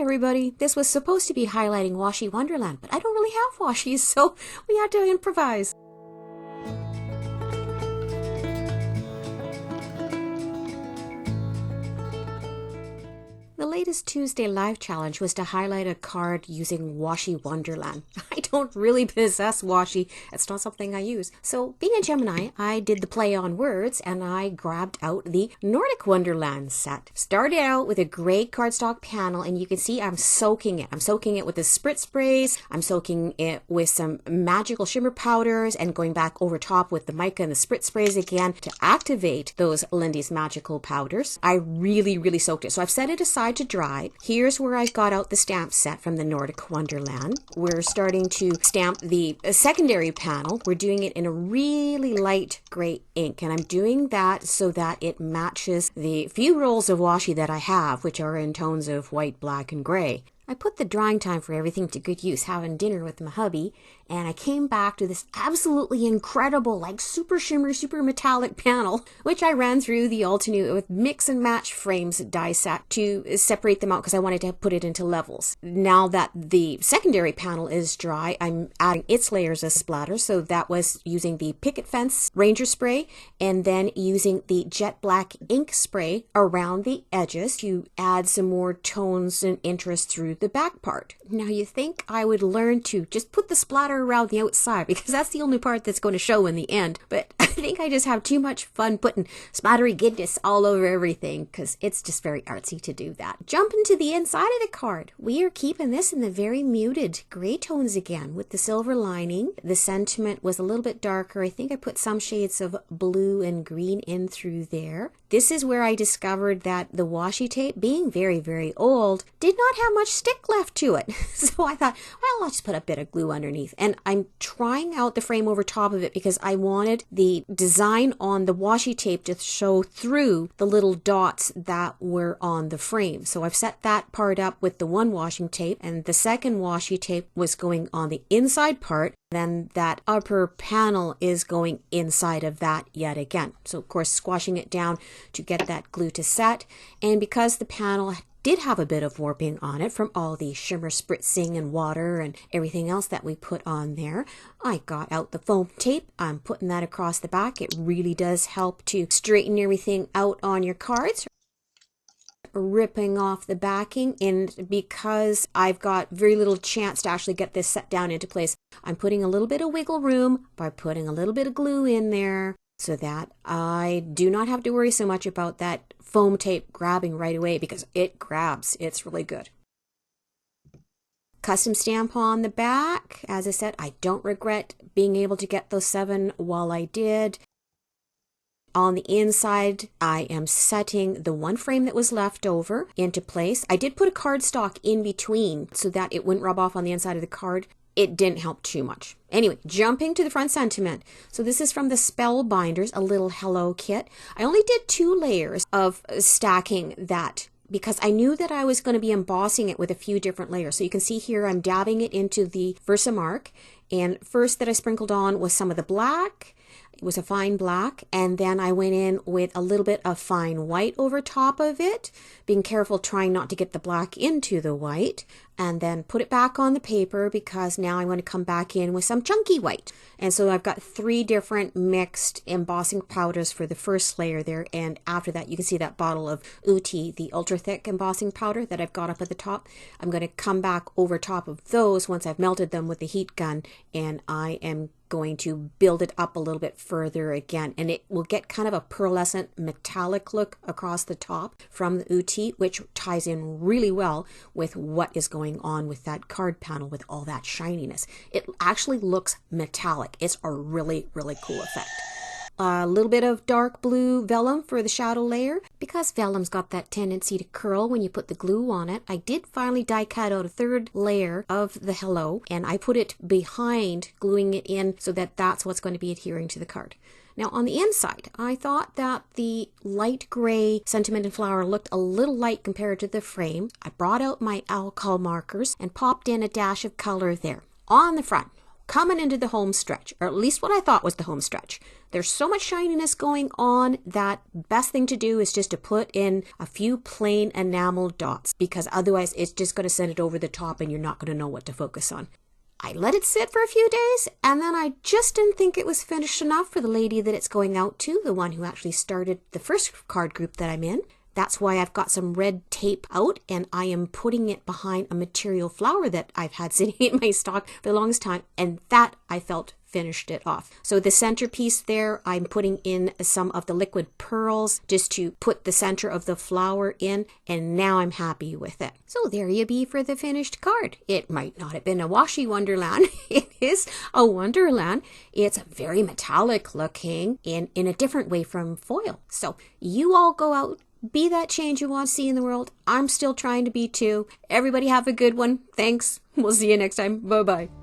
everybody. This was supposed to be highlighting Washi Wonderland, but I don't really have washi, so we had to improvise. The latest Tuesday live challenge was to highlight a card using Washi Wonderland. I don't really possess washi. It's not something I use. So being a Gemini, I did the play on words and I grabbed out the Nordic Wonderland set. Started out with a gray cardstock panel and you can see I'm soaking it. I'm soaking it with the spritz sprays. I'm soaking it with some magical shimmer powders and going back over top with the mica and the spritz sprays again to activate those Lindy's magical powders. I really soaked it. So I've set it aside to dry. Here's where I got out the stamp set from the Nordic Wonderland. We're starting to stamp the secondary panel. We're doing it in a really light gray ink, and I'm doing that so that it matches the few rolls of washi that I have, which are in tones of white, black, and gray. I put the drying time for everything to good use, having dinner with my hubby, and I came back to this absolutely incredible, like super shimmer, super metallic panel, which I ran through the Altenew with mix and match frames die set to separate them out because I wanted to put it into levels. Now that the secondary panel is dry, I'm adding its layers of splatter, so that was using the picket fence ranger spray and then using the jet black ink spray around the edges to add some more tones and interest through the back part. Now you think I would learn to just put the splatter around the outside because that's the only part that's going to show in the end, but I think I just have too much fun putting splattery goodness all over everything because it's just very artsy to do that. Jumping to the inside of the card, we are keeping this in the very muted gray tones again with the silver lining. The sentiment was a little bit darker. I think I put some shades of blue and green in through there. This is where I discovered that the washi tape, being very old, did not have much stick left to it. So I thought, well, I'll just put a bit of glue underneath. And I'm trying out the frame over top of it because I wanted the design on the washi tape to show through the little dots that were on the frame. So I've set that part up with the one washing tape, and the second washi tape was going on the inside part. Then that upper panel is going inside of that yet again. So of course squashing it down to get that glue to set. And because the panel did have a bit of warping on it from all the shimmer spritzing and water and everything else that we put on there, I got out the foam tape. I'm putting that across the back. It really does help to straighten everything out on your cards. Ripping off the backing, and because I've got very little chance to actually get this set down into place, I'm putting a little bit of wiggle room by putting a little bit of glue in there so that I do not have to worry so much about that foam tape grabbing right away, because it grabs. It's really good. Custom stamp on the back. As I said, I don't regret being able to get those 7 while I did. On the inside, I am setting the one frame that was left over into place. I did put a cardstock in between so that it wouldn't rub off on the inside of the card. It didn't help too much. Anyway, jumping to the front sentiment. So this is from the Spellbinders, a little hello kit. I only did 2 layers of stacking that because I knew that I was going to be embossing it with a few different layers. So you can see here I'm dabbing it into the Versamark. And first that I sprinkled on was some of the black. It was a fine black, and then I went in with a little bit of fine white over top of it, being careful trying not to get the black into the white, and then put it back on the paper because now I'm going to come back in with some chunky white. And so I've got 3 different mixed embossing powders for the first layer there, and after that you can see that bottle of Uti, the ultra thick embossing powder that I've got up at the top. I'm going to come back over top of those once I've melted them with the heat gun, and I am going to build it up a little bit further again, and it will get kind of a pearlescent metallic look across the top from the Uti, which ties in really well with what is going on with that card panel with all that shininess. It actually looks metallic. It's a really cool effect. A little bit of dark blue vellum for the shadow layer. Because vellum's got that tendency to curl when you put the glue on it, I did finally die cut out a 3rd layer of the hello, and I put it behind, gluing it in so that that's what's going to be adhering to the card. Now on the inside, I thought that the light gray sentiment and flower looked a little light compared to the frame. I brought out my alcohol markers and popped in a dash of color there. On the front, coming into the home stretch, or at least what I thought was the home stretch. There's so much shininess going on that best thing to do is just to put in a few plain enamel dots, because otherwise it's just going to send it over the top and you're not going to know what to focus on. I let it sit for a few days, and then I just didn't think it was finished enough for the lady that it's going out to, the one who actually started the first card group that I'm in. That's why I've got some red tape out, and I am putting it behind a material flower that I've had sitting in my stock for the longest time, and that I felt finished it off. So the centerpiece there, I'm putting in some of the liquid pearls just to put the center of the flower in, and now I'm happy with it. So there you be for the finished card. It might not have been a washi Wonderland. It is a Wonderland. It's very metallic looking in a different way from foil. So you all go out, be that change you want to see in the world. I'm still trying to be too. Everybody have a good one. Thanks. We'll see you next time. Bye-bye.